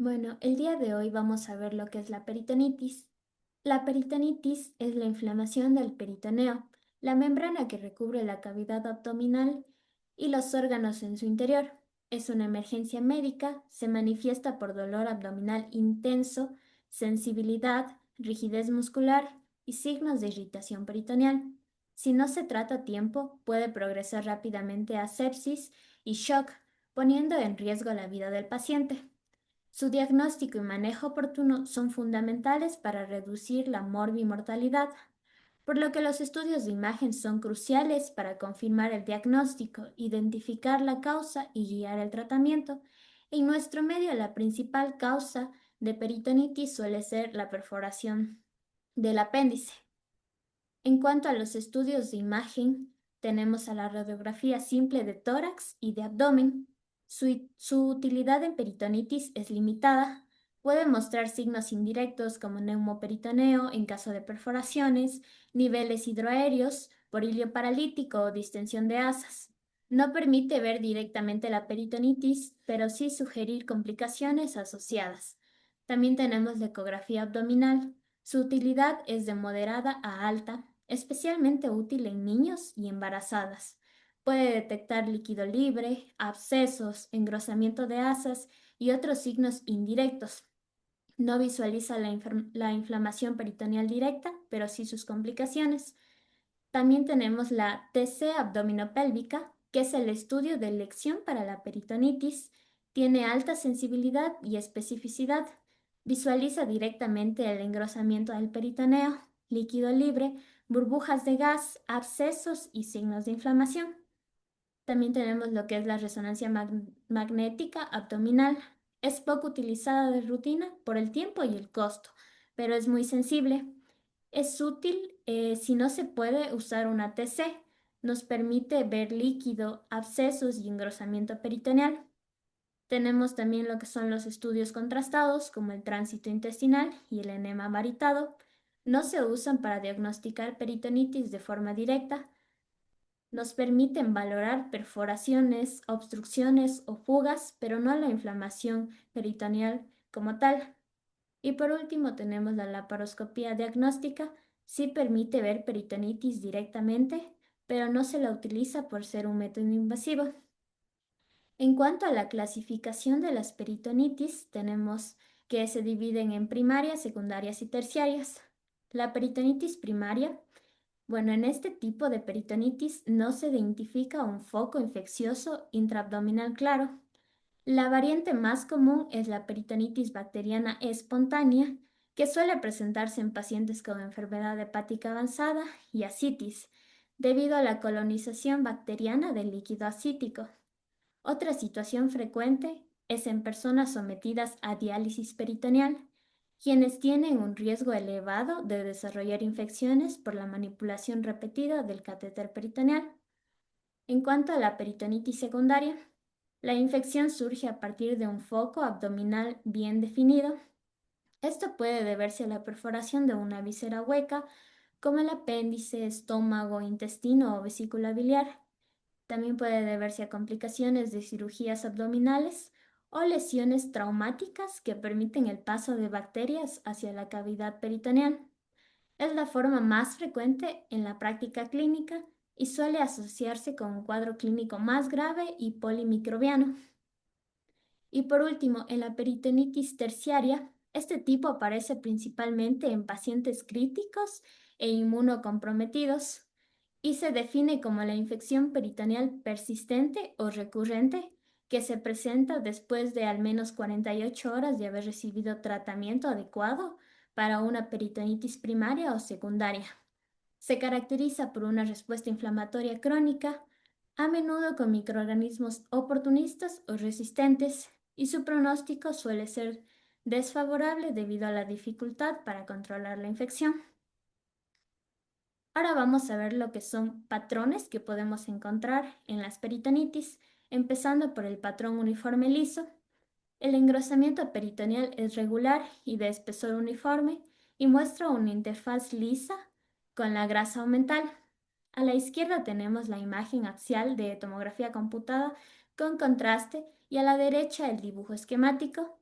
Bueno, el día de hoy vamos a ver lo que es la peritonitis. La peritonitis es la inflamación del peritoneo, la membrana que recubre la cavidad abdominal y los órganos en su interior. Es una emergencia médica, se manifiesta por dolor abdominal intenso, sensibilidad, rigidez muscular y signos de irritación peritoneal. Si no se trata a tiempo, puede progresar rápidamente a sepsis y shock, poniendo en riesgo la vida del paciente. Su diagnóstico y manejo oportuno son fundamentales para reducir la morbimortalidad, por lo que los estudios de imagen son cruciales para confirmar el diagnóstico, identificar la causa y guiar el tratamiento. En nuestro medio, la principal causa de peritonitis suele ser la perforación del apéndice. En cuanto a los estudios de imagen, tenemos a la radiografía simple de tórax y de abdomen. Su utilidad en peritonitis es limitada. Puede mostrar signos indirectos como neumoperitoneo en caso de perforaciones, niveles hidroaéreos, porilio paralítico o distensión de asas. No permite ver directamente la peritonitis, pero sí sugerir complicaciones asociadas. También tenemos la ecografía abdominal. Su utilidad es de moderada a alta, especialmente útil en niños y embarazadas. Puede detectar líquido libre, abscesos, engrosamiento de asas y otros signos indirectos. No visualiza la inflamación peritoneal directa, pero sí sus complicaciones. También tenemos la TC abdominopélvica, que es el estudio de elección para la peritonitis. Tiene alta sensibilidad y especificidad. Visualiza directamente el engrosamiento del peritoneo, líquido libre, burbujas de gas, abscesos y signos de inflamación. También tenemos lo que es la resonancia magnética abdominal. Es poco utilizada de rutina por el tiempo y el costo, pero es muy sensible. Es útil si no se puede usar una TC. Nos permite ver líquido, abscesos y engrosamiento peritoneal. Tenemos también lo que son los estudios contrastados, como el tránsito intestinal y el enema varitado. No se usan para diagnosticar peritonitis de forma directa. Nos permiten valorar perforaciones, obstrucciones o fugas, pero no la inflamación peritoneal como tal. Y por último tenemos la laparoscopía diagnóstica. Sí permite ver peritonitis directamente, pero no se la utiliza por ser un método invasivo. En cuanto a la clasificación de las peritonitis, tenemos que se dividen en primarias, secundarias y terciarias. La peritonitis primaria, bueno, en este tipo de peritonitis no se identifica un foco infeccioso intraabdominal claro. La variante más común es la peritonitis bacteriana espontánea, que suele presentarse en pacientes con enfermedad hepática avanzada y ascitis, debido a la colonización bacteriana del líquido ascítico. Otra situación frecuente es en personas sometidas a diálisis peritoneal, quienes tienen un riesgo elevado de desarrollar infecciones por la manipulación repetida del catéter peritoneal. En cuanto a la peritonitis secundaria, la infección surge a partir de un foco abdominal bien definido. Esto puede deberse a la perforación de una víscera hueca, como el apéndice, estómago, intestino o vesícula biliar. También puede deberse a complicaciones de cirugías abdominales o lesiones traumáticas que permiten el paso de bacterias hacia la cavidad peritoneal. Es la forma más frecuente en la práctica clínica y suele asociarse con un cuadro clínico más grave y polimicrobiano. Y por último, en la peritonitis terciaria, este tipo aparece principalmente en pacientes críticos e inmunocomprometidos y se define como la infección peritoneal persistente o recurrente que se presenta después de al menos 48 horas de haber recibido tratamiento adecuado para una peritonitis primaria o secundaria. Se caracteriza por una respuesta inflamatoria crónica, a menudo con microorganismos oportunistas o resistentes, y su pronóstico suele ser desfavorable debido a la dificultad para controlar la infección. Ahora vamos a ver lo que son patrones que podemos encontrar en las peritonitis, empezando por el patrón uniforme liso. El engrosamiento peritoneal es regular y de espesor uniforme y muestra una interfaz lisa con la grasa aumental. A la izquierda tenemos la imagen axial de tomografía computada con contraste y a la derecha el dibujo esquemático.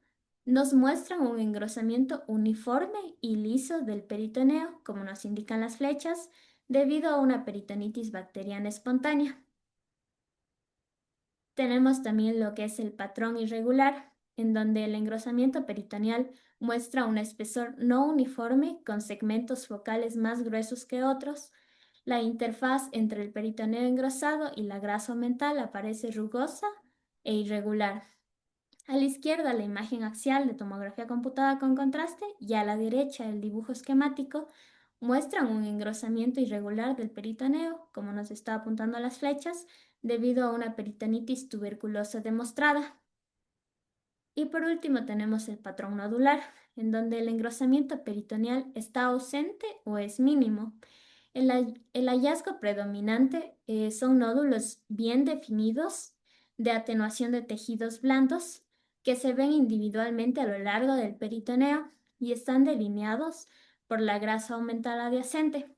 nos muestran un engrosamiento uniforme y liso del peritoneo, como nos indican las flechas, debido a una peritonitis bacteriana espontánea. Tenemos también lo que es el patrón irregular, en donde el engrosamiento peritoneal muestra un espesor no uniforme con segmentos focales más gruesos que otros. La interfaz entre el peritoneo engrosado y la grasa mental aparece rugosa e irregular. A la izquierda la imagen axial de tomografía computada con contraste y a la derecha el dibujo esquemático muestran un engrosamiento irregular del peritoneo, como nos está apuntando las flechas, debido a una peritonitis tuberculosa demostrada. Y por último tenemos el patrón nodular, en donde el engrosamiento peritoneal está ausente o es mínimo. El hallazgo predominante son nódulos bien definidos de atenuación de tejidos blandos que se ven individualmente a lo largo del peritoneo y están delineados por la grasa aumentada adyacente.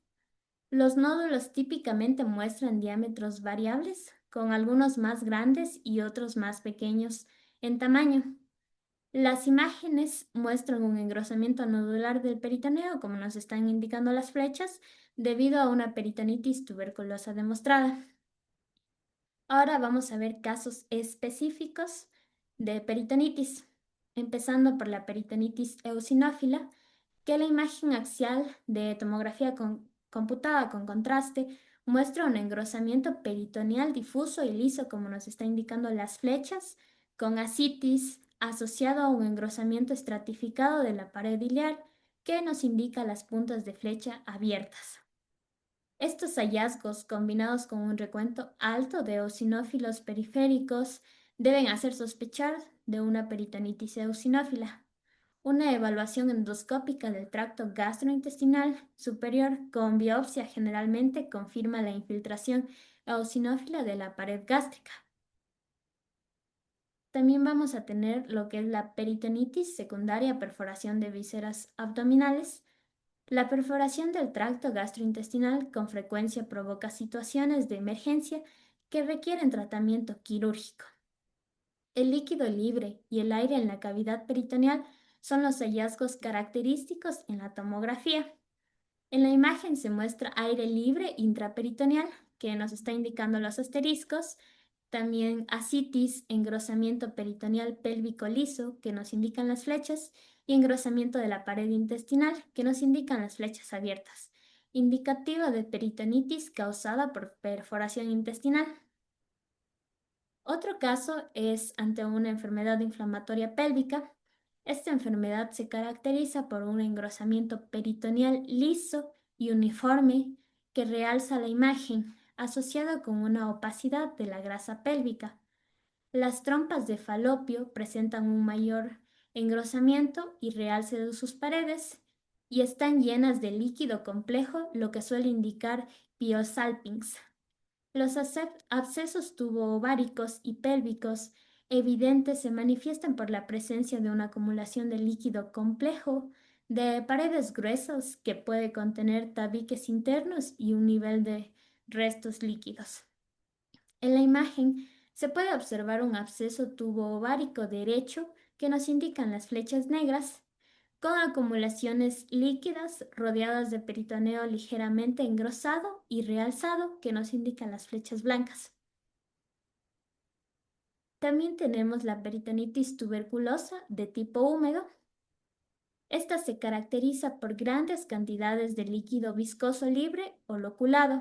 Los nódulos típicamente muestran diámetros variables, con algunos más grandes y otros más pequeños en tamaño. Las imágenes muestran un engrosamiento nodular del peritoneo, como nos están indicando las flechas, debido a una peritonitis tuberculosa demostrada. Ahora vamos a ver casos específicos de peritonitis, empezando por la peritonitis eosinófila, que la imagen axial de tomografía computada con contraste muestra un engrosamiento peritoneal difuso y liso, como nos está indicando las flechas, con ascitis asociado a un engrosamiento estratificado de la pared iliar que nos indica las puntas de flecha abiertas. Estos hallazgos, combinados con un recuento alto de eosinófilos periféricos, deben hacer sospechar de una peritonitis eosinófila. Una evaluación endoscópica del tracto gastrointestinal superior con biopsia generalmente confirma la infiltración eosinófila de la pared gástrica. También vamos a tener lo que es la peritonitis secundaria perforación de vísceras abdominales. La perforación del tracto gastrointestinal con frecuencia provoca situaciones de emergencia que requieren tratamiento quirúrgico. El líquido libre y el aire en la cavidad peritoneal son los hallazgos característicos en la tomografía. En la imagen se muestra aire libre intraperitoneal, que nos está indicando los asteriscos, también ascitis, engrosamiento peritoneal pélvico liso, que nos indican las flechas, y engrosamiento de la pared intestinal, que nos indican las flechas abiertas, indicativo de peritonitis causada por perforación intestinal. Otro caso es ante una enfermedad inflamatoria pélvica. Esta enfermedad se caracteriza por un engrosamiento peritoneal liso y uniforme que realza la imagen, asociado con una opacidad de la grasa pélvica. Las trompas de falopio presentan un mayor engrosamiento y realce de sus paredes y están llenas de líquido complejo, lo que suele indicar piosalpinx. Los abscesos tubo-ováricos y pélvicos evidentes se manifiestan por la presencia de una acumulación de líquido complejo de paredes gruesas que puede contener tabiques internos y un nivel de restos líquidos. En la imagen se puede observar un absceso tubo-ovárico derecho que nos indican las flechas negras con acumulaciones líquidas rodeadas de peritoneo ligeramente engrosado y realzado que nos indican las flechas blancas. También tenemos la peritonitis tuberculosa de tipo húmedo. Esta se caracteriza por grandes cantidades de líquido viscoso libre o loculado.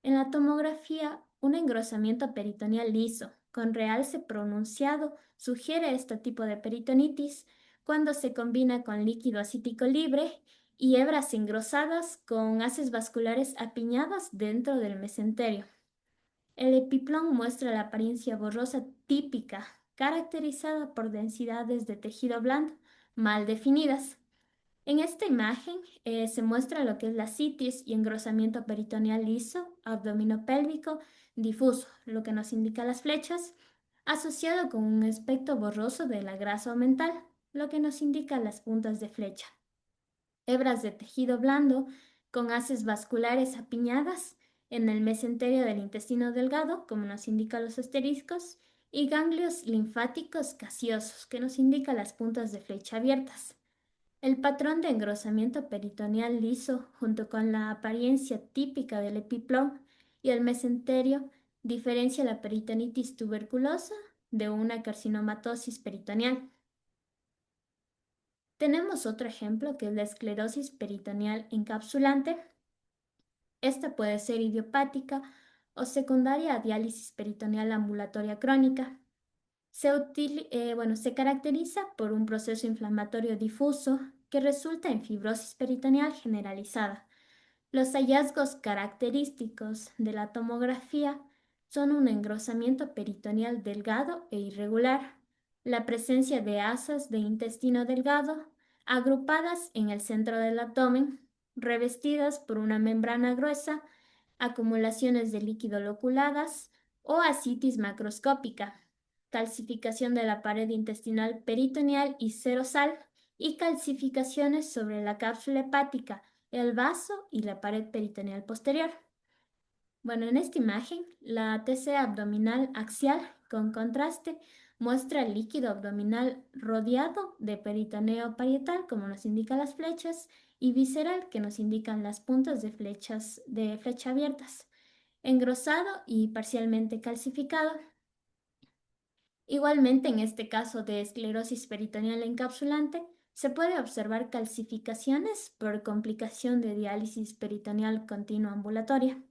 En la tomografía, un engrosamiento peritoneal liso con realce pronunciado sugiere este tipo de peritonitis cuando se combina con líquido acítico libre y hebras engrosadas con haces vasculares apiñadas dentro del mesenterio. El epiplón muestra la apariencia borrosa típica, caracterizada por densidades de tejido blando mal definidas. En esta imagen se muestra lo que es la citis y engrosamiento peritoneal liso, abdominopélvico difuso, lo que nos indica las flechas, asociado con un aspecto borroso de la grasa mental, lo que nos indica las puntas de flecha. Hebras de tejido blando con haces vasculares apiñadas en el mesenterio del intestino delgado, como nos indican los asteriscos, y ganglios linfáticos gaseosos, que nos indican las puntas de flecha abiertas. El patrón de engrosamiento peritoneal liso, junto con la apariencia típica del epiplom y el mesenterio, diferencia la peritonitis tuberculosa de una carcinomatosis peritoneal. Tenemos otro ejemplo que es la esclerosis peritoneal encapsulante. Esta puede ser idiopática o secundaria a diálisis peritoneal ambulatoria crónica. Se caracteriza por un proceso inflamatorio difuso que resulta en fibrosis peritoneal generalizada. Los hallazgos característicos de la tomografía son un engrosamiento peritoneal delgado e irregular, la presencia de asas de intestino delgado agrupadas en el centro del abdomen, revestidas por una membrana gruesa, acumulaciones de líquido loculadas o ascitis macroscópica, calcificación de la pared intestinal peritoneal y serosal y calcificaciones sobre la cápsula hepática, el vaso y la pared peritoneal posterior. Bueno, en esta imagen, la TC abdominal axial con contraste muestra el líquido abdominal rodeado de peritoneo parietal, como nos indican las flechas, y visceral, que nos indican las puntas de flecha abiertas, engrosado y parcialmente calcificado. Igualmente, en este caso de esclerosis peritoneal encapsulante, se puede observar calcificaciones por complicación de diálisis peritoneal continua ambulatoria.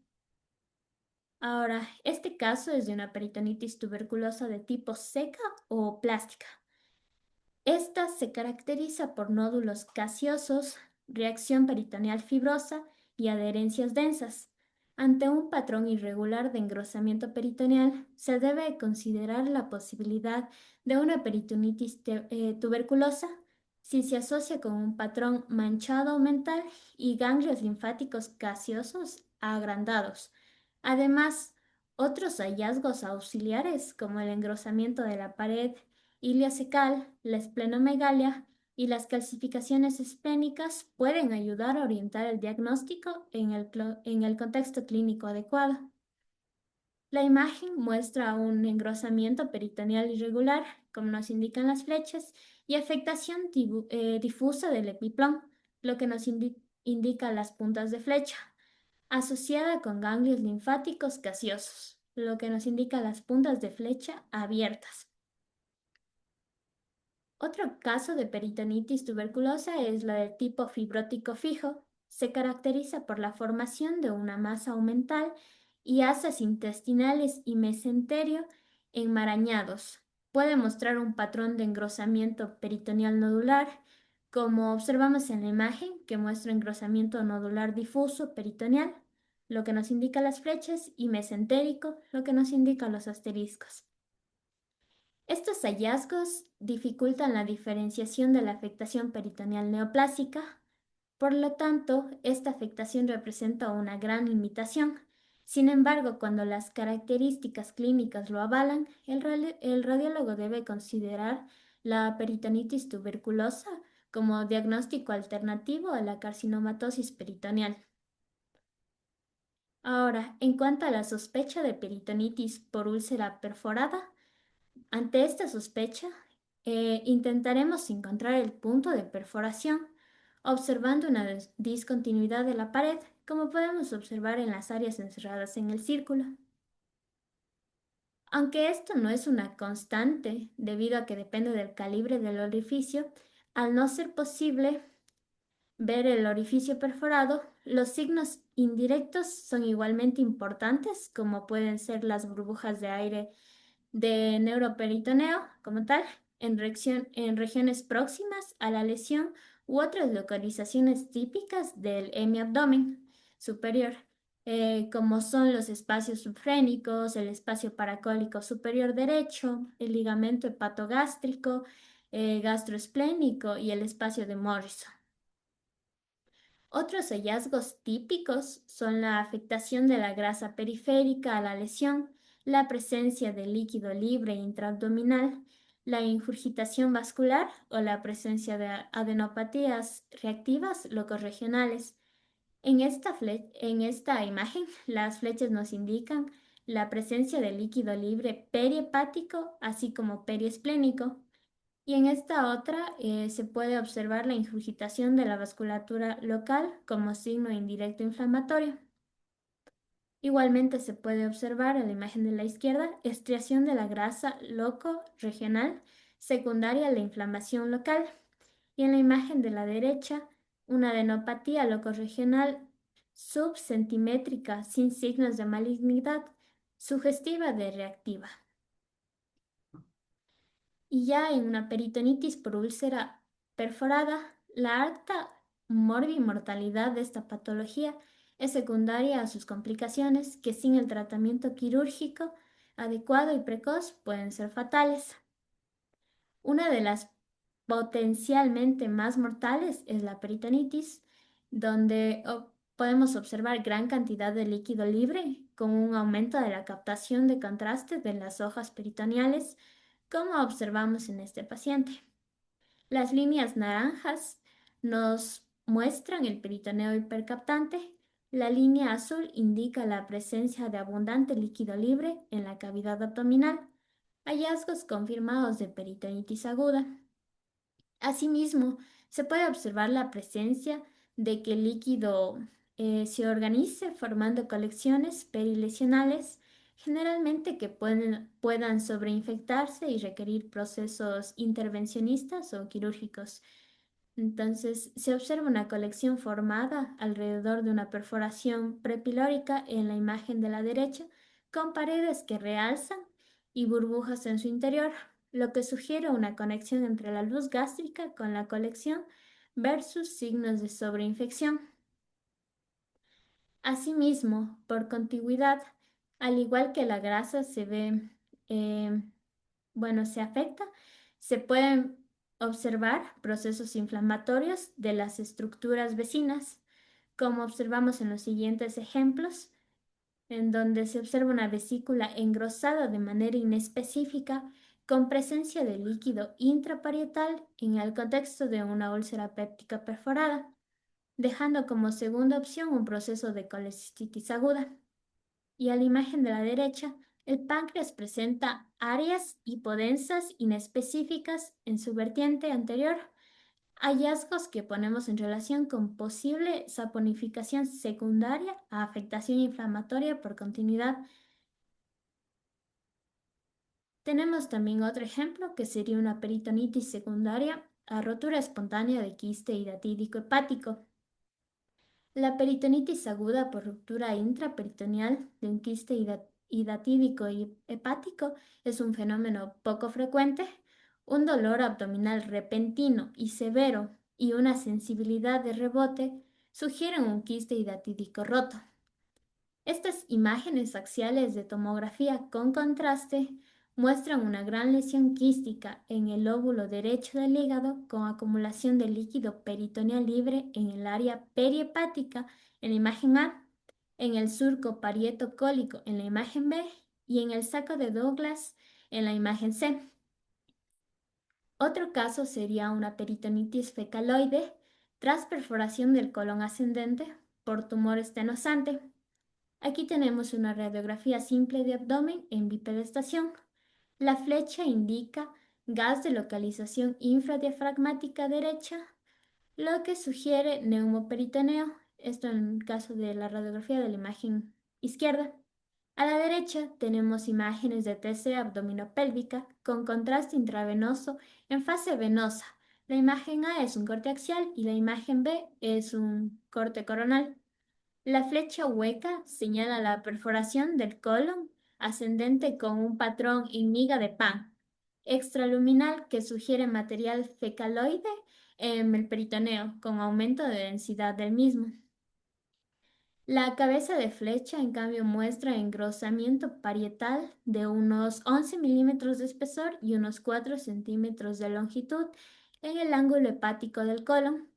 Ahora, este caso es de una peritonitis tuberculosa de tipo seca o plástica. Esta se caracteriza por nódulos gaseosos, reacción peritoneal fibrosa y adherencias densas. Ante un patrón irregular de engrosamiento peritoneal, se debe considerar la posibilidad de una peritonitis tuberculosa si se asocia con un patrón manchado mental y ganglios linfáticos gaseosos agrandados. Además, otros hallazgos auxiliares, como el engrosamiento de la pared iliocecal, la esplenomegalia y las calcificaciones esplénicas pueden ayudar a orientar el diagnóstico en el contexto clínico adecuado. La imagen muestra un engrosamiento peritoneal irregular, como nos indican las flechas, y afectación difusa del epiplom, lo que nos indica las puntas de flecha, asociada con ganglios linfáticos gaseosos, lo que nos indica las puntas de flecha abiertas. Otro caso de peritonitis tuberculosa es la del tipo fibrótico fijo. Se caracteriza por la formación de una masa aumental y asas intestinales y mesenterio enmarañados. Puede mostrar un patrón de engrosamiento peritoneal nodular, como observamos en la imagen que muestra engrosamiento nodular difuso peritoneal, lo que nos indica las flechas, y mesentérico, lo que nos indica los asteriscos. Estos hallazgos dificultan la diferenciación de la afectación peritoneal neoplásica, por lo tanto, esta afectación representa una gran limitación. Sin embargo, cuando las características clínicas lo avalan, el radiólogo debe considerar la peritonitis tuberculosa como diagnóstico alternativo a la carcinomatosis peritoneal. Ahora, en cuanto a la sospecha de peritonitis por úlcera perforada, ante esta sospecha, intentaremos encontrar el punto de perforación, observando una discontinuidad de la pared, como podemos observar en las áreas encerradas en el círculo. Aunque esto no es una constante, debido a que depende del calibre del orificio, al no ser posible ver el orificio perforado, los signos indirectos son igualmente importantes, como pueden ser las burbujas de aire de neuroperitoneo como tal, en regiones próximas a la lesión u otras localizaciones típicas del hemiabdomen superior, como son los espacios subfrénicos, el espacio paracólico superior derecho, el ligamento hepatogástrico, gastroesplénico y el espacio de Morrison. Otros hallazgos típicos son la afectación de la grasa periférica a la lesión, la presencia de líquido libre intraabdominal, la ingurgitación vascular o la presencia de adenopatías reactivas locorregionales. En esta imagen, las flechas nos indican la presencia de líquido libre perihepático, así como periesplénico. Y en esta otra se puede observar la ingurgitación de la vasculatura local como signo indirecto inflamatorio. Igualmente se puede observar en la imagen de la izquierda estriación de la grasa loco-regional secundaria a la inflamación local. Y en la imagen de la derecha, una adenopatía locorregional subcentimétrica sin signos de malignidad, sugestiva de reactiva. Y ya en una peritonitis por úlcera perforada, la alta morbimortalidad de esta patología es secundaria a sus complicaciones que sin el tratamiento quirúrgico adecuado y precoz pueden ser fatales. Una de las potencialmente más mortales es la peritonitis, donde podemos observar gran cantidad de líquido libre con un aumento de la captación de contraste de las hojas peritoneales, como observamos en este paciente. Las líneas naranjas nos muestran el peritoneo hipercaptante. La línea azul indica la presencia de abundante líquido libre en la cavidad abdominal. Hallazgos confirmados de peritonitis aguda. Asimismo, se puede observar la presencia de que el líquido se organice formando colecciones perilesionales, generalmente que puedan sobreinfectarse y requerir procesos intervencionistas o quirúrgicos. Entonces, se observa una colección formada alrededor de una perforación prepilórica en la imagen de la derecha, con paredes que realzan y burbujas en su interior, lo que sugiere una conexión entre la luz gástrica con la colección versus signos de sobreinfección. Asimismo, por contigüidad, al igual que la grasa se ve, eh, se afecta, se pueden observar procesos inflamatorios de las estructuras vecinas, como observamos en los siguientes ejemplos, en donde se observa una vesícula engrosada de manera inespecífica con presencia de líquido intraparietal en el contexto de una úlcera péptica perforada, dejando como segunda opción un proceso de colecistitis aguda. Y a la imagen de la derecha, el páncreas presenta áreas hipodensas inespecíficas en su vertiente anterior, hallazgos que ponemos en relación con posible saponificación secundaria a afectación inflamatoria por continuidad. Tenemos también otro ejemplo que sería una peritonitis secundaria a rotura espontánea de quiste hidatídico hepático. La peritonitis aguda por ruptura intraperitoneal de un quiste hidatídico y hepático es un fenómeno poco frecuente. Un dolor abdominal repentino y severo y una sensibilidad de rebote sugieren un quiste hidatídico roto. Estas imágenes axiales de tomografía con contraste muestran una gran lesión quística en el lóbulo derecho del hígado con acumulación de líquido peritoneal libre en el área perihepática en la imagen A, en el surco parietocólico en la imagen B y en el saco de Douglas en la imagen C. Otro caso sería una peritonitis fecaloide tras perforación del colon ascendente por tumor estenosante. Aquí tenemos una radiografía simple de abdomen en bipedestación. La flecha indica gas de localización infradiafragmática derecha, lo que sugiere neumoperitoneo, esto en el caso de la radiografía de la imagen izquierda. A la derecha tenemos imágenes de TC abdominopélvica con contraste intravenoso en fase venosa. La imagen A es un corte axial y la imagen B es un corte coronal. La flecha hueca señala la perforación del colon ascendente con un patrón en miga de pan extraluminal que sugiere material fecaloide en el peritoneo con aumento de densidad del mismo. La cabeza de flecha, en cambio, muestra engrosamiento parietal de unos 11 milímetros de espesor y unos 4 centímetros de longitud en el ángulo hepático del colon,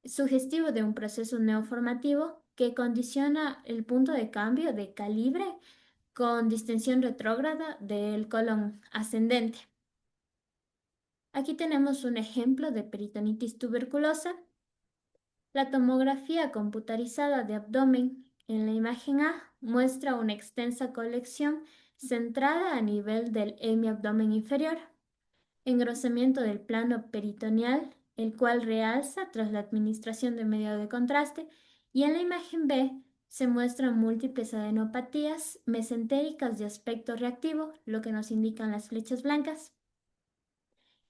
sugestivo de un proceso neoformativo que condiciona el punto de cambio de calibre con distensión retrógrada del colon ascendente. Aquí tenemos un ejemplo de peritonitis tuberculosa. La tomografía computarizada de abdomen En la imagen A muestra una extensa colección centrada a nivel del hemiabdomen inferior, engrosamiento del plano peritoneal, el cual realza tras la administración de medio de contraste, y en la imagen B se muestran múltiples adenopatías mesentéricas de aspecto reactivo, lo que nos indican las flechas blancas.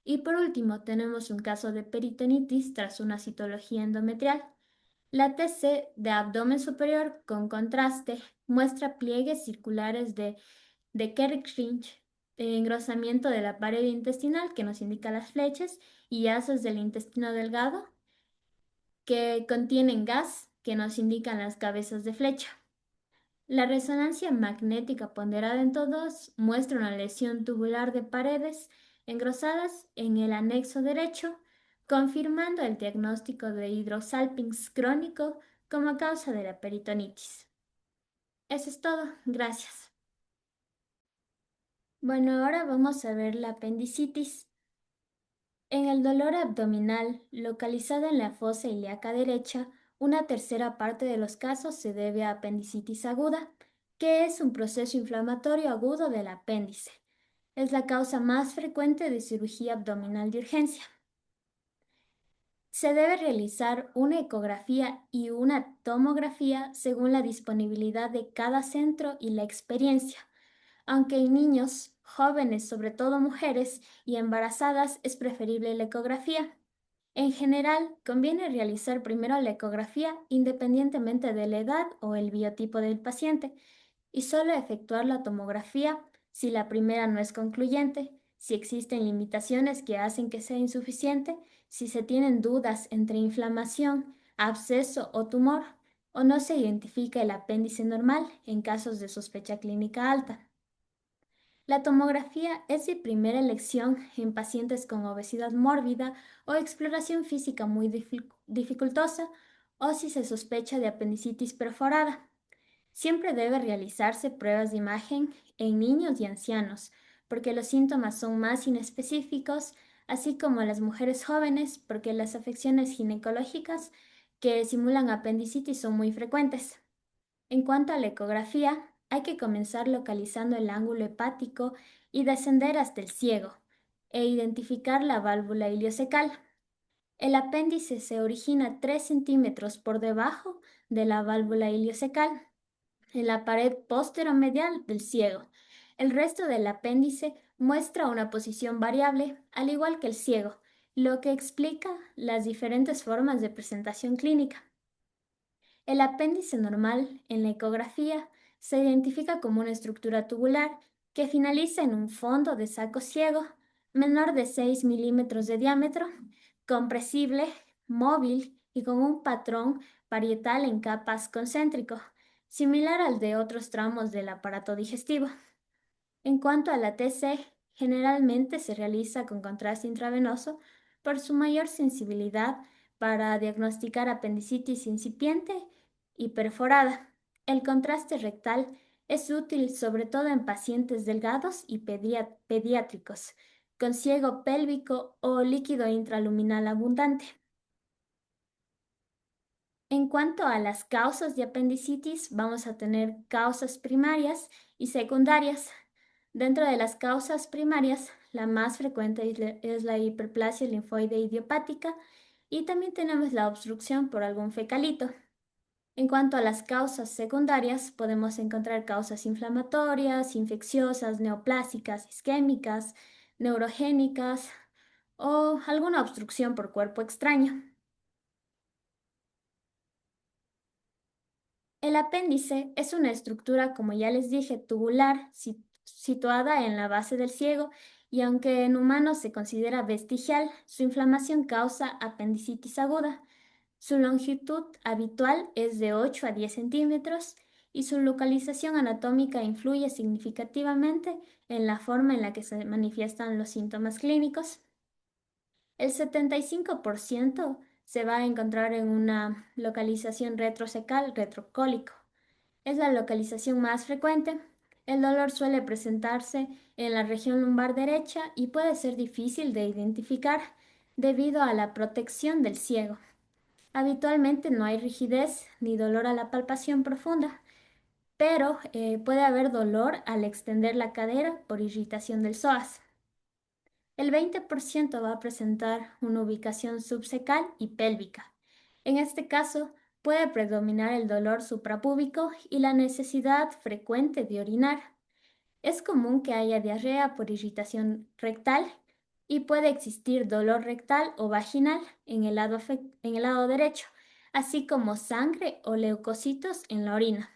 Y por último, tenemos un caso de peritonitis tras una citología endometrial. La TC de abdomen superior con contraste muestra pliegues circulares de Kerrich, engrosamiento de la pared intestinal que nos indica las flechas y haces del intestino delgado que contienen gas que nos indican las cabezas de flecha. La resonancia magnética ponderada en todos muestra una lesión tubular de paredes engrosadas en el anexo derecho, confirmando el diagnóstico de hidrosalpinx crónico como causa de la peritonitis. Eso es todo, gracias. Bueno, ahora vamos a ver la apendicitis. En el dolor abdominal, localizado en la fosa ilíaca derecha, una tercera parte de los casos se debe a apendicitis aguda, que es un proceso inflamatorio agudo del apéndice. Es la causa más frecuente de cirugía abdominal de urgencia. Se debe realizar una ecografía y una tomografía según la disponibilidad de cada centro y la experiencia, aunque en niños, jóvenes, sobre todo mujeres y embarazadas es preferible la ecografía. En general, conviene realizar primero la ecografía independientemente de la edad o el biotipo del paciente y solo efectuar la tomografía si la primera no es concluyente, si existen limitaciones que hacen que sea insuficiente, si se tienen dudas entre inflamación, absceso o tumor, o no se identifica el apéndice normal en casos de sospecha clínica alta. La tomografía es de primera elección en pacientes con obesidad mórbida o exploración física muy dificultosa o si se sospecha de apendicitis perforada. Siempre debe realizarse pruebas de imagen en niños y ancianos, porque los síntomas son más inespecíficos, así como en las mujeres jóvenes, porque las afecciones ginecológicas que simulan apendicitis son muy frecuentes. En cuanto a la ecografía, hay que comenzar localizando el ángulo hepático y descender hasta el ciego, e identificar la válvula iliocecal. El apéndice se origina 3 centímetros por debajo de la válvula iliocecal, en la pared posteromedial del ciego. El resto del apéndice muestra una posición variable, al igual que el ciego, lo que explica las diferentes formas de presentación clínica. El apéndice normal en la ecografía se identifica como una estructura tubular que finaliza en un fondo de saco ciego menor de 6 milímetros de diámetro, compresible, móvil y con un patrón parietal en capas concéntrico, similar al de otros tramos del aparato digestivo. En cuanto a la TC, generalmente se realiza con contraste intravenoso por su mayor sensibilidad para diagnosticar apendicitis incipiente y perforada. El contraste rectal es útil sobre todo en pacientes delgados y pediátricos, con ciego pélvico o líquido intraluminal abundante. En cuanto a las causas de apendicitis, vamos a tener causas primarias y secundarias. Dentro de las causas primarias, la más frecuente es la hiperplasia linfoide idiopática y también tenemos la obstrucción por algún fecalito. En cuanto a las causas secundarias, podemos encontrar causas inflamatorias, infecciosas, neoplásicas, isquémicas, neurogénicas o alguna obstrucción por cuerpo extraño. El apéndice es una estructura, como ya les dije, tubular, situada en la base del ciego y aunque en humanos se considera vestigial, su inflamación causa apendicitis aguda. Su longitud habitual es de 8 a 10 centímetros y su localización anatómica influye significativamente en la forma en la que se manifiestan los síntomas clínicos. El 75% se va a encontrar en una localización retrocecal retrocólico. Es la localización más frecuente. El dolor suele presentarse en la región lumbar derecha y puede ser difícil de identificar debido a la protección del ciego. Habitualmente no hay rigidez ni dolor a la palpación profunda, pero puede haber dolor al extender la cadera por irritación del psoas. El 20% va a presentar una ubicación subcecal y pélvica. En este caso, puede predominar el dolor suprapúbico y la necesidad frecuente de orinar. Es común que haya diarrea por irritación rectal y puede existir dolor rectal o vaginal en el lado derecho, así como sangre o leucocitos en la orina.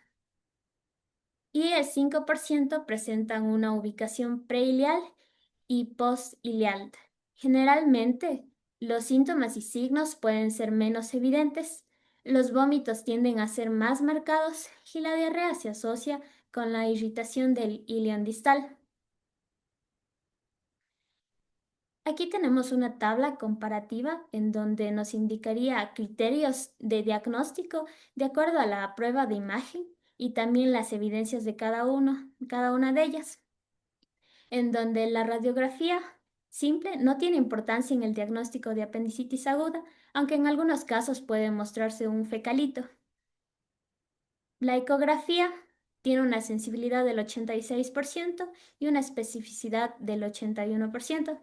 Y el 5% presentan una ubicación preilial y postilial. Generalmente, los síntomas y signos pueden ser menos evidentes. Los vómitos tienden a ser más marcados y la diarrea se asocia con la irritación del ilion distal. Aquí tenemos una tabla comparativa en donde nos indicaría criterios de diagnóstico de acuerdo a la prueba de imagen y también las evidencias de cada una de ellas, en donde la radiografía simple no tiene importancia en el diagnóstico de apendicitis aguda, aunque en algunos casos puede mostrarse un fecalito. La ecografía tiene una sensibilidad del 86% y una especificidad del 81%.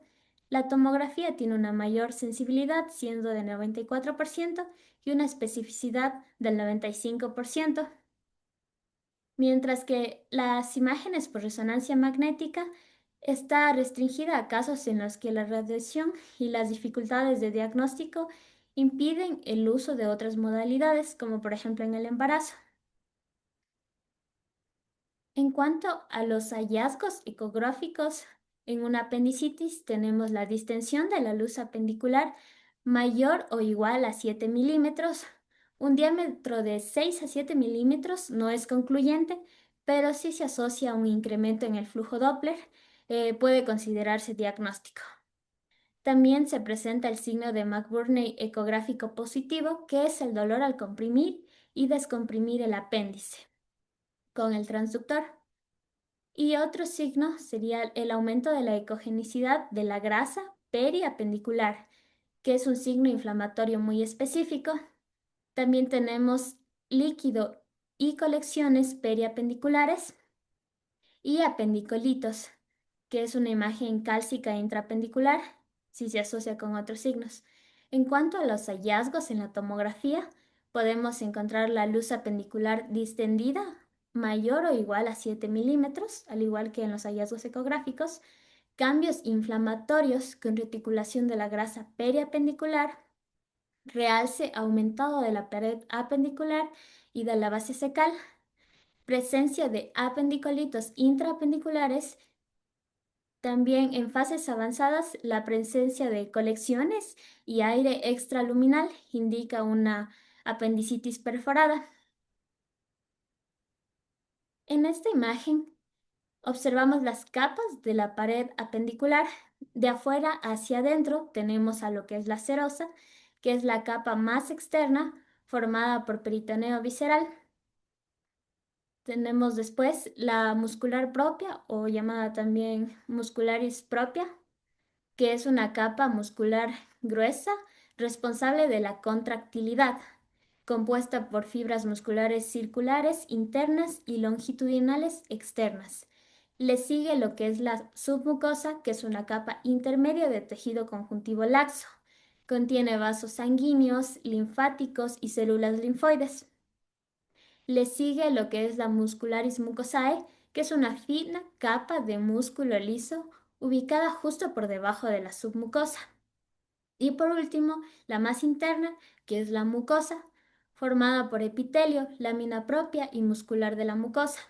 La tomografía tiene una mayor sensibilidad, siendo de 94%, y una especificidad del 95%, mientras que las imágenes por resonancia magnética está restringida a casos en los que la radiación y las dificultades de diagnóstico impiden el uso de otras modalidades, como por ejemplo en el embarazo. En cuanto a los hallazgos ecográficos en una apendicitis, tenemos la distensión de la luz apendicular mayor o igual a 7 milímetros. Un diámetro de 6 a 7 milímetros no es concluyente, pero si se asocia a un incremento en el flujo Doppler, puede considerarse diagnóstico. También se presenta el signo de McBurney ecográfico positivo, que es el dolor al comprimir y descomprimir el apéndice con el transductor. Y otro signo sería el aumento de la ecogenicidad de la grasa periapendicular, que es un signo inflamatorio muy específico. También tenemos líquido y colecciones periapendiculares y apendicolitos, que es una imagen cálcica intrapendicular, si se asocia con otros signos. En cuanto a los hallazgos en la tomografía, podemos encontrar la luz apendicular distendida mayor o igual a 7 milímetros, al igual que en los hallazgos ecográficos, cambios inflamatorios con reticulación de la grasa periapendicular, realce aumentado de la pared apendicular y de la base cecal, presencia de apendicolitos intraapendiculares. También en fases avanzadas, la presencia de colecciones y aire extraluminal indica una apendicitis perforada. En esta imagen observamos las capas de la pared apendicular. De afuera hacia adentro tenemos a lo que es la serosa, que es la capa más externa formada por peritoneo visceral. Tenemos después la muscular propia o llamada también muscularis propia, que es una capa muscular gruesa responsable de la contractilidad, compuesta por fibras musculares circulares internas y longitudinales externas. Le sigue lo que es la submucosa, que es una capa intermedia de tejido conjuntivo laxo. Contiene vasos sanguíneos, linfáticos y células linfoides. Le sigue lo que es la muscularis mucosae, que es una fina capa de músculo liso ubicada justo por debajo de la submucosa. Y por último, la más interna, que es la mucosa, formada por epitelio, lámina propia y muscular de la mucosa.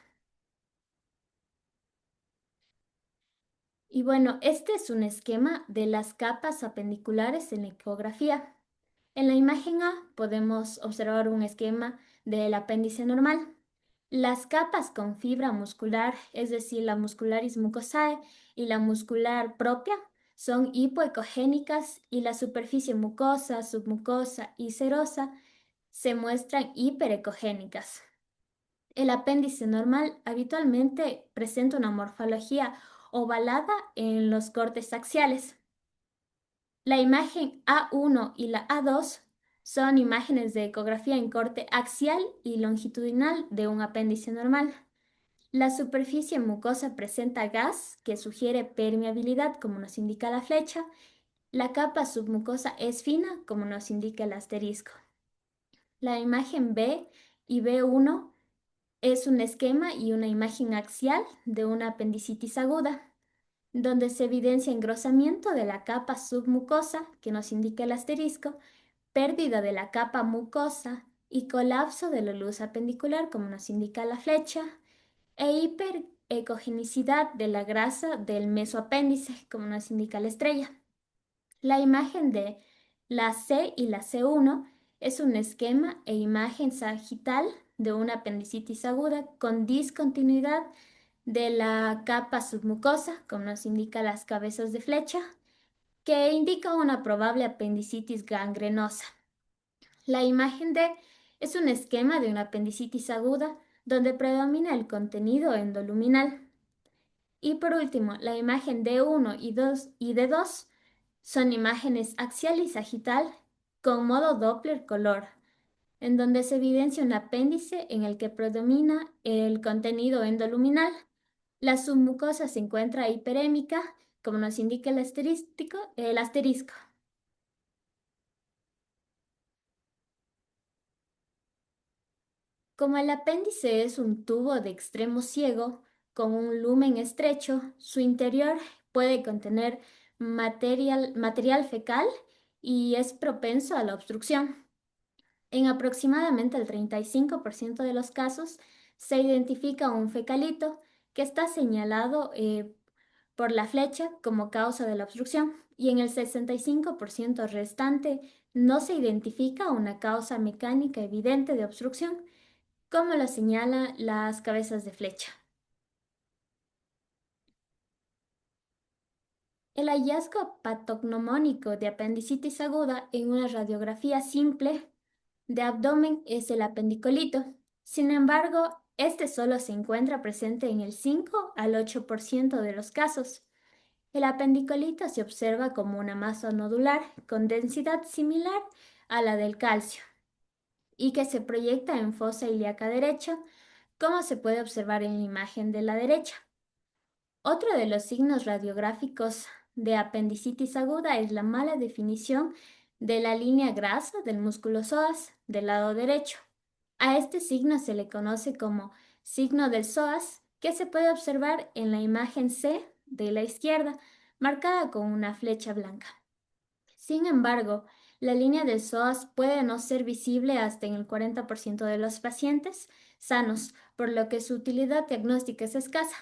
Y bueno, este es un esquema de las capas apendiculares en la ecografía. En la imagen A podemos observar un esquema del apéndice normal. Las capas con fibra muscular, es decir, la muscularis mucosae y la muscular propia, son hipoecogénicas y la superficie mucosa, submucosa y serosa se muestran hiperecogénicas. El apéndice normal habitualmente presenta una morfología ovalada en los cortes axiales. La imagen A1 y la A2 Son imágenes de ecografía en corte axial y longitudinal de un apéndice normal. La superficie mucosa presenta gas que sugiere permeabilidad, como nos indica la flecha. La capa submucosa es fina, como nos indica el asterisco. La imagen B y B1 es un esquema y una imagen axial de una apendicitis aguda, donde se evidencia engrosamiento de la capa submucosa, que nos indica el asterisco, pérdida de la capa mucosa y colapso de la luz apendicular, como nos indica la flecha, e hiperecogenicidad de la grasa del mesoapéndice, como nos indica la estrella. La imagen de la C y la C1 es un esquema e imagen sagital de una apendicitis aguda con discontinuidad de la capa submucosa, como nos indica las cabezas de flecha, que indica una probable apendicitis gangrenosa. La imagen D es un esquema de una apendicitis aguda donde predomina el contenido endoluminal. Y por último, la imagen D1 y D2 son imágenes axial y sagital con modo Doppler color, en donde se evidencia un apéndice en el que predomina el contenido endoluminal. La submucosa se encuentra hiperémica, como nos indica el asterisco. Como el apéndice es un tubo de extremo ciego con un lumen estrecho, su interior puede contener material fecal y es propenso a la obstrucción. En aproximadamente el 35% de los casos se identifica un fecalito que está señalado por la flecha como causa de la obstrucción y en el 65% restante no se identifica una causa mecánica evidente de obstrucción, como lo señalan las cabezas de flecha. El hallazgo patognomónico de apendicitis aguda en una radiografía simple de abdomen es el apendicolito. Sin embargo, este solo se encuentra presente en el 5 al 8% de los casos. El apendicolito se observa como una masa nodular con densidad similar a la del calcio y que se proyecta en fosa ilíaca derecha, como se puede observar en la imagen de la derecha. Otro de los signos radiográficos de apendicitis aguda es la mala definición de la línea grasa del músculo psoas del lado derecho. A este signo se le conoce como signo del psoas, que se puede observar en la imagen C de la izquierda, marcada con una flecha blanca. Sin embargo, la línea del psoas puede no ser visible hasta en el 40% de los pacientes sanos, por lo que su utilidad diagnóstica es escasa.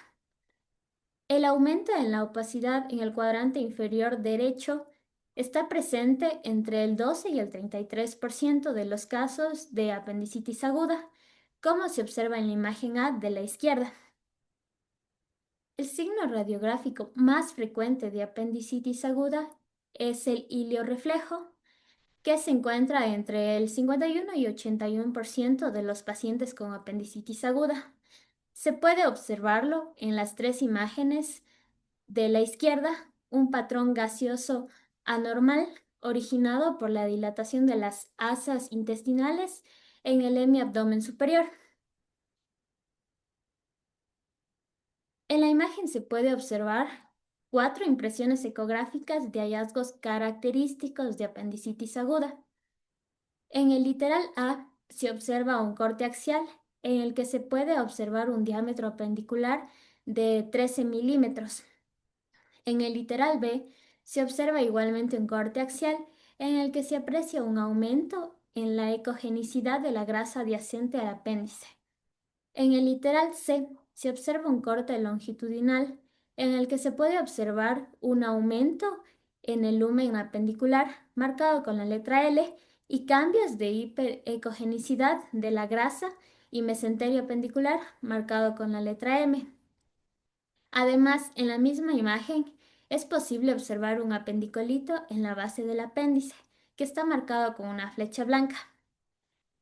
El aumento en la opacidad en el cuadrante inferior derecho está presente entre el 12 y el 33% de los casos de apendicitis aguda, como se observa en la imagen A de la izquierda. El signo radiográfico más frecuente de apendicitis aguda es el iliorreflejo, que se encuentra entre el 51 y 81% de los pacientes con apendicitis aguda. Se puede observarlo en las tres imágenes de la izquierda, un patrón gaseoso anormal originado por la dilatación de las asas intestinales en el hemiabdomen superior. En la imagen se puede observar 4 impresiones ecográficas de hallazgos característicos de apendicitis aguda. En el literal A se observa un corte axial en el que se puede observar un diámetro apendicular de 13 milímetros. En el literal B se observa igualmente un corte axial en el que se aprecia un aumento en la ecogenicidad de la grasa adyacente al apéndice. En el literal C se observa un corte longitudinal en el que se puede observar un aumento en el lumen apendicular marcado con la letra L y cambios de hiperecogenicidad de la grasa y mesenterio apendicular marcado con la letra M. Además, en la misma imagen es posible observar un apendicolito en la base del apéndice, que está marcado con una flecha blanca.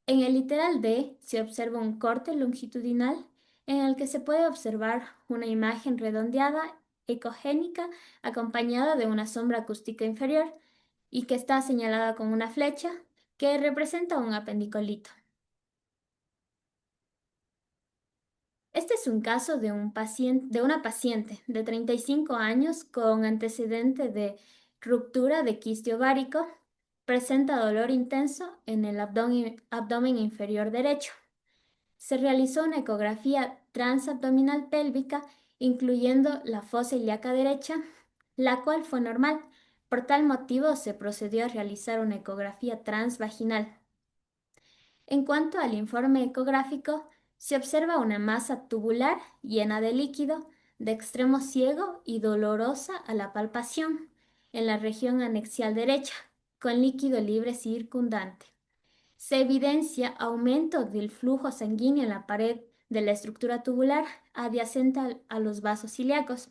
En el literal D se observa un corte longitudinal en el que se puede observar una imagen redondeada ecogénica acompañada de una sombra acústica inferior y que está señalada con una flecha, que representa un apendicolito. Este es un caso de de una paciente de 35 años con antecedente de ruptura de quiste ovárico. Presenta dolor intenso en el abdomen inferior derecho. Se realizó una ecografía transabdominal pélvica, incluyendo la fosa ilíaca derecha, la cual fue normal. Por tal motivo, se procedió a realizar una ecografía transvaginal. En cuanto al informe ecográfico, se observa una masa tubular llena de líquido, de extremo ciego y dolorosa a la palpación, en la región anexial derecha, con líquido libre circundante. Se evidencia aumento del flujo sanguíneo en la pared de la estructura tubular adyacente a los vasos ilíacos.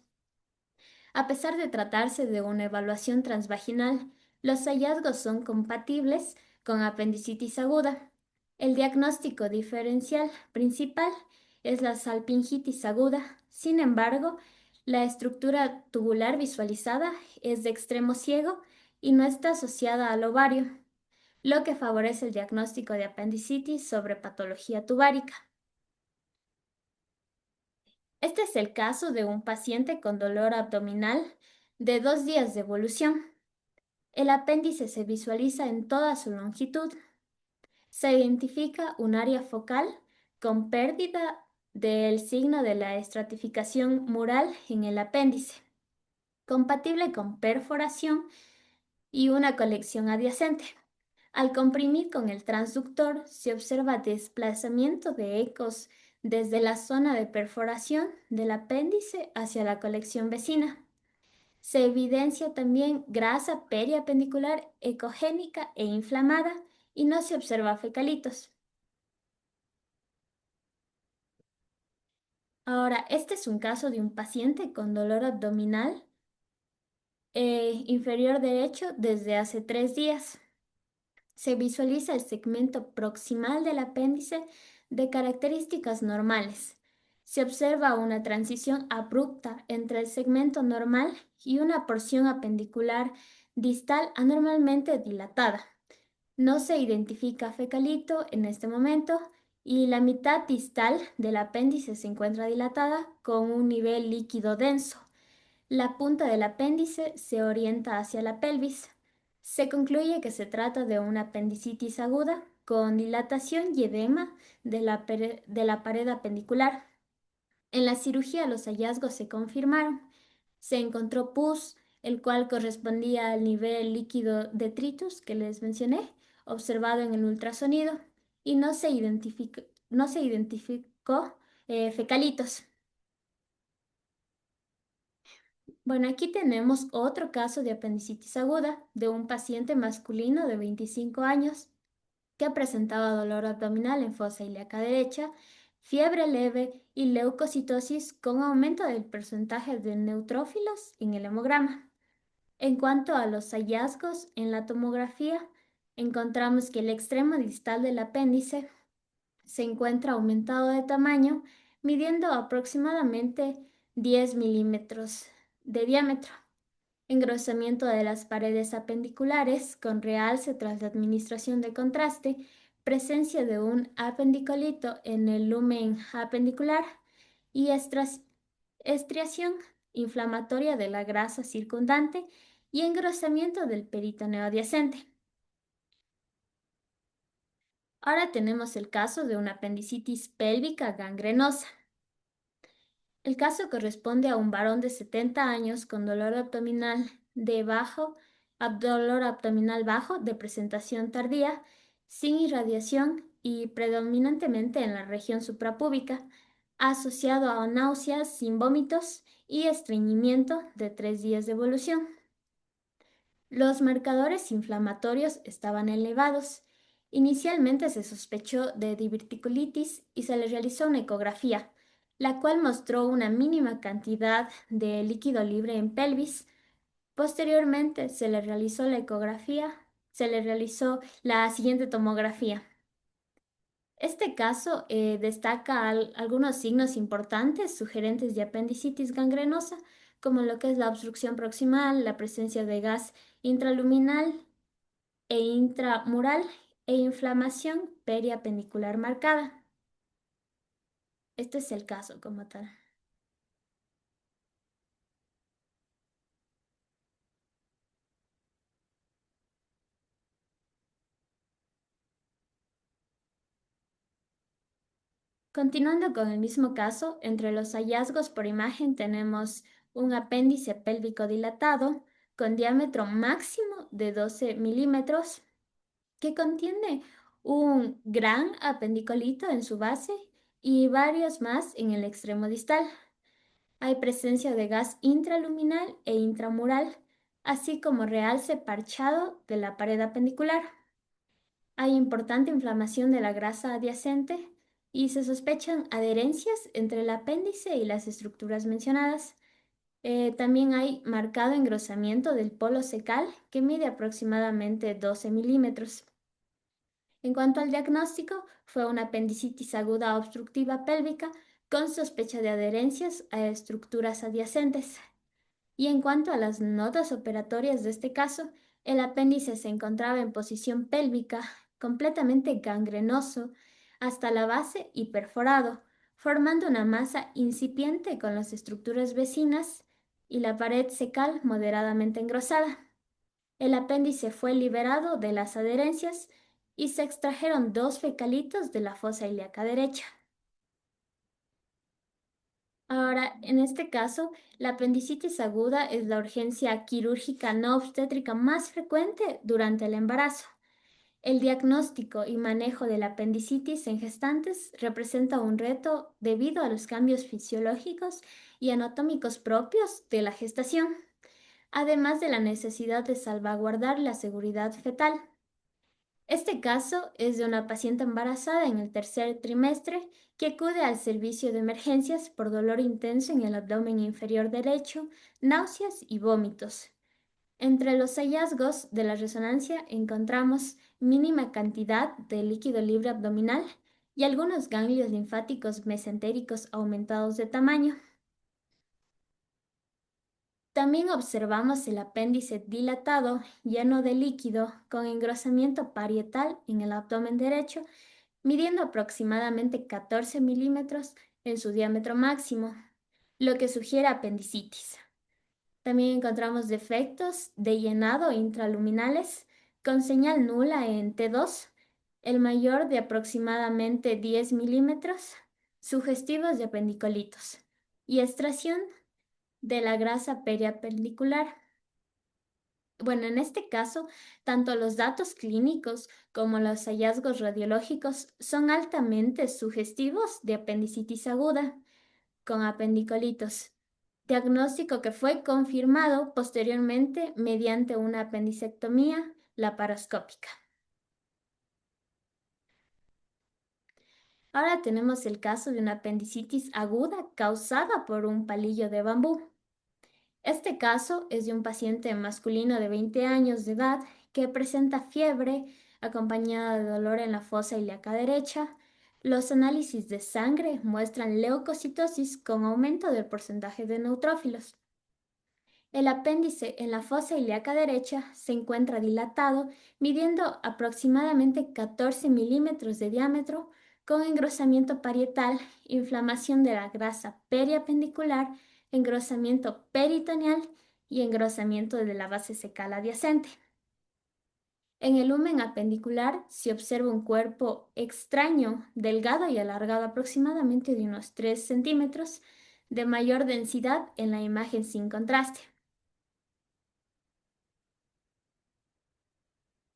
A pesar de tratarse de una evaluación transvaginal, los hallazgos son compatibles con apendicitis aguda. El diagnóstico diferencial principal es la salpingitis aguda. Sin embargo, la estructura tubular visualizada es de extremo ciego y no está asociada al ovario, lo que favorece el diagnóstico de apendicitis sobre patología tubárica. Este es el caso de un paciente con dolor abdominal de 2 días de evolución. El apéndice se visualiza en toda su longitud. Se identifica un área focal con pérdida del signo de la estratificación mural en el apéndice, compatible con perforación y una colección adyacente. Al comprimir con el transductor se observa desplazamiento de ecos desde la zona de perforación del apéndice hacia la colección vecina. Se evidencia también grasa periapendicular ecogénica e inflamada y no se observa fecalitos. Ahora, este es un caso de un paciente con dolor abdominal inferior derecho desde hace 3 días. Se visualiza el segmento proximal del apéndice de características normales. Se observa una transición abrupta entre el segmento normal y una porción apendicular distal anormalmente dilatada. No se identifica fecalito en este momento y la mitad distal del apéndice se encuentra dilatada con un nivel líquido denso. La punta del apéndice se orienta hacia la pelvis. Se concluye que se trata de una apendicitis aguda con dilatación y edema de la pared apendicular. En la cirugía los hallazgos se confirmaron. Se encontró pus, el cual correspondía al nivel líquido detritus que les mencioné, observado en el ultrasonido, y no se identificó fecalitos. Bueno, aquí tenemos otro caso de apendicitis aguda de un paciente masculino de 25 años que presentaba dolor abdominal en fosa ilíaca derecha, fiebre leve y leucocitosis con aumento del porcentaje de neutrófilos en el hemograma. En cuanto a los hallazgos en la tomografía, encontramos que el extremo distal del apéndice se encuentra aumentado de tamaño, midiendo aproximadamente 10 milímetros de diámetro. Engrosamiento de las paredes apendiculares con realce tras la administración de contraste, presencia de un apendicolito en el lumen apendicular y estriación inflamatoria de la grasa circundante y engrosamiento del peritoneo adyacente. Ahora tenemos el caso de una apendicitis pélvica gangrenosa. El caso corresponde a un varón de 70 años con dolor abdominal dolor abdominal bajo de presentación tardía, sin irradiación y predominantemente en la región suprapúbica, asociado a náuseas sin vómitos y estreñimiento de 3 días de evolución. Los marcadores inflamatorios estaban elevados. Inicialmente se sospechó de diverticulitis y se le realizó una ecografía, la cual mostró una mínima cantidad de líquido libre en pelvis. Posteriormente se le realizó la siguiente tomografía. Este caso destaca algunos signos importantes sugerentes de apendicitis gangrenosa, como lo que es la obstrucción proximal, la presencia de gas intraluminal e intramural e inflamación periapendicular marcada. Este es el caso como tal. Continuando con el mismo caso, entre los hallazgos por imagen tenemos un apéndice pélvico dilatado con diámetro máximo de 12 milímetros que contiene un gran apendicolito en su base y varios más en el extremo distal. Hay presencia de gas intraluminal e intramural, así como realce parchado de la pared apendicular. Hay importante inflamación de la grasa adyacente y se sospechan adherencias entre el apéndice y las estructuras mencionadas. También hay marcado engrosamiento del polo cecal que mide aproximadamente 12 milímetros. En cuanto al diagnóstico, fue una apendicitis aguda obstructiva pélvica con sospecha de adherencias a estructuras adyacentes. Y en cuanto a las notas operatorias de este caso, el apéndice se encontraba en posición pélvica, completamente gangrenoso, hasta la base y perforado, formando una masa incipiente con las estructuras vecinas y la pared cecal moderadamente engrosada. El apéndice fue liberado de las adherencias y se extrajeron dos fecalitos de la fosa ilíaca derecha. Ahora, en este caso, la apendicitis aguda es la urgencia quirúrgica no obstétrica más frecuente durante el embarazo. El diagnóstico y manejo de la apendicitis en gestantes representa un reto debido a los cambios fisiológicos y anatómicos propios de la gestación, además de la necesidad de salvaguardar la seguridad fetal. Este caso es de una paciente embarazada en el tercer trimestre que acude al servicio de emergencias por dolor intenso en el abdomen inferior derecho, náuseas y vómitos. Entre los hallazgos de la resonancia encontramos mínima cantidad de líquido libre abdominal y algunos ganglios linfáticos mesentéricos aumentados de tamaño. También observamos el apéndice dilatado, lleno de líquido, con engrosamiento parietal en el abdomen derecho, midiendo aproximadamente 14 milímetros en su diámetro máximo, lo que sugiere apendicitis. También encontramos defectos de llenado intraluminales con señal nula en T2, el mayor de aproximadamente 10 milímetros, sugestivos de apendicolitos, y extracción de la grasa periapendicular. Bueno, en este caso, tanto los datos clínicos como los hallazgos radiológicos son altamente sugestivos de apendicitis aguda con apendicolitos, diagnóstico que fue confirmado posteriormente mediante una apendicectomía laparoscópica. Ahora tenemos el caso de una apendicitis aguda causada por un palillo de bambú. Este caso es de un paciente masculino de 20 años de edad que presenta fiebre acompañada de dolor en la fosa ilíaca derecha. Los análisis de sangre muestran leucocitosis con aumento del porcentaje de neutrófilos. El apéndice en la fosa ilíaca derecha se encuentra dilatado, midiendo aproximadamente 14 milímetros de diámetro, con engrosamiento parietal, inflamación de la grasa periapendicular, engrosamiento peritoneal y engrosamiento de la base cecal adyacente. En el lumen apendicular se observa un cuerpo extraño, delgado y alargado aproximadamente de unos 3 centímetros, de mayor densidad en la imagen sin contraste.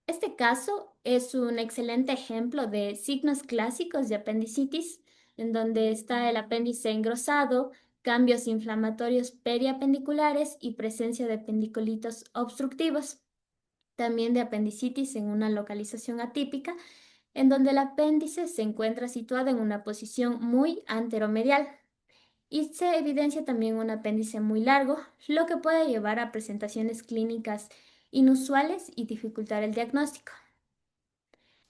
Este caso es un excelente ejemplo de signos clásicos de apendicitis, en donde está el apéndice engrosado, cambios inflamatorios periapendiculares y presencia de apendicolitos obstructivos. También de apendicitis en una localización atípica, en donde el apéndice se encuentra situado en una posición muy anteromedial. Y se evidencia también un apéndice muy largo, lo que puede llevar a presentaciones clínicas inusuales y dificultar el diagnóstico.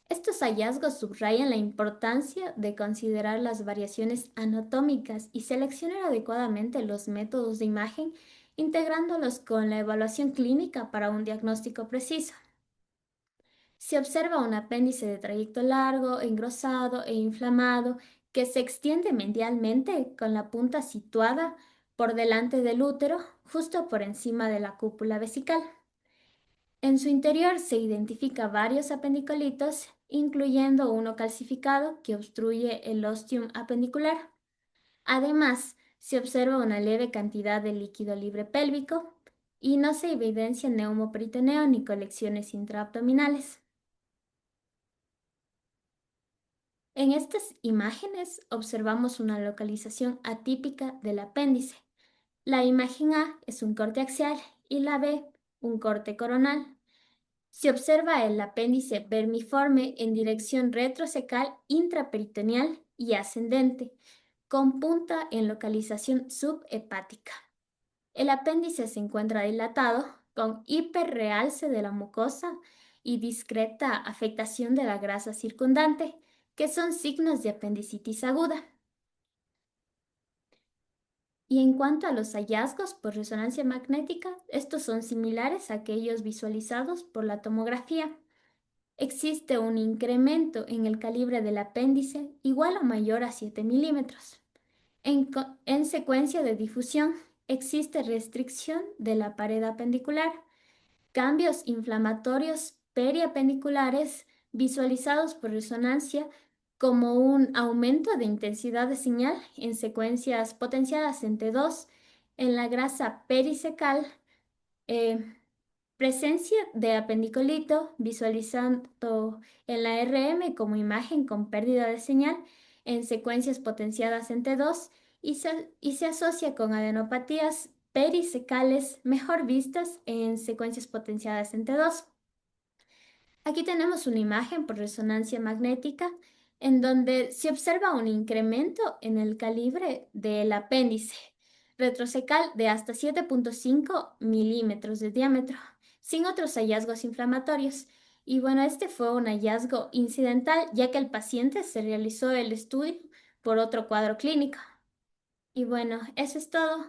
Estos hallazgos subrayan la importancia de considerar las variaciones anatómicas y seleccionar adecuadamente los métodos de imagen, integrándolos con la evaluación clínica para un diagnóstico preciso. Se observa un apéndice de trayecto largo, engrosado e inflamado que se extiende medialmente con la punta situada por delante del útero, justo por encima de la cúpula vesical. En su interior se identifica varios apendicolitos, incluyendo uno calcificado que obstruye el ostium apendicular. Además, se observa una leve cantidad de líquido libre pélvico y no se evidencia neumoperitoneo ni colecciones intraabdominales. En estas imágenes observamos una localización atípica del apéndice. La imagen A es un corte axial y la B un corte coronal. Se observa el apéndice vermiforme en dirección retrocecal intraperitoneal y ascendente, con punta en localización subhepática. El apéndice se encuentra dilatado, con hiperrealce de la mucosa y discreta afectación de la grasa circundante, que son signos de apendicitis aguda. Y en cuanto a los hallazgos por resonancia magnética, estos son similares a aquellos visualizados por la tomografía. Existe un incremento en el calibre del apéndice igual o mayor a 7 milímetros. En secuencia de difusión, existe restricción de la pared apendicular, cambios inflamatorios periapendiculares visualizados por resonancia como un aumento de intensidad de señal en secuencias potenciadas en T2 en la grasa pericecal, eh, presencia de apendicolito visualizando en la RM como imagen con pérdida de señal en secuencias potenciadas en T2 y se asocia con adenopatías perisecales mejor vistas en secuencias potenciadas en T2. Aquí tenemos una imagen por resonancia magnética en donde se observa un incremento en el calibre del apéndice retrocecal de hasta 7,5 milímetros de diámetro, sin otros hallazgos inflamatorios. Y bueno, este fue un hallazgo incidental ya que el paciente se realizó el estudio por otro cuadro clínico. Y bueno, eso es todo.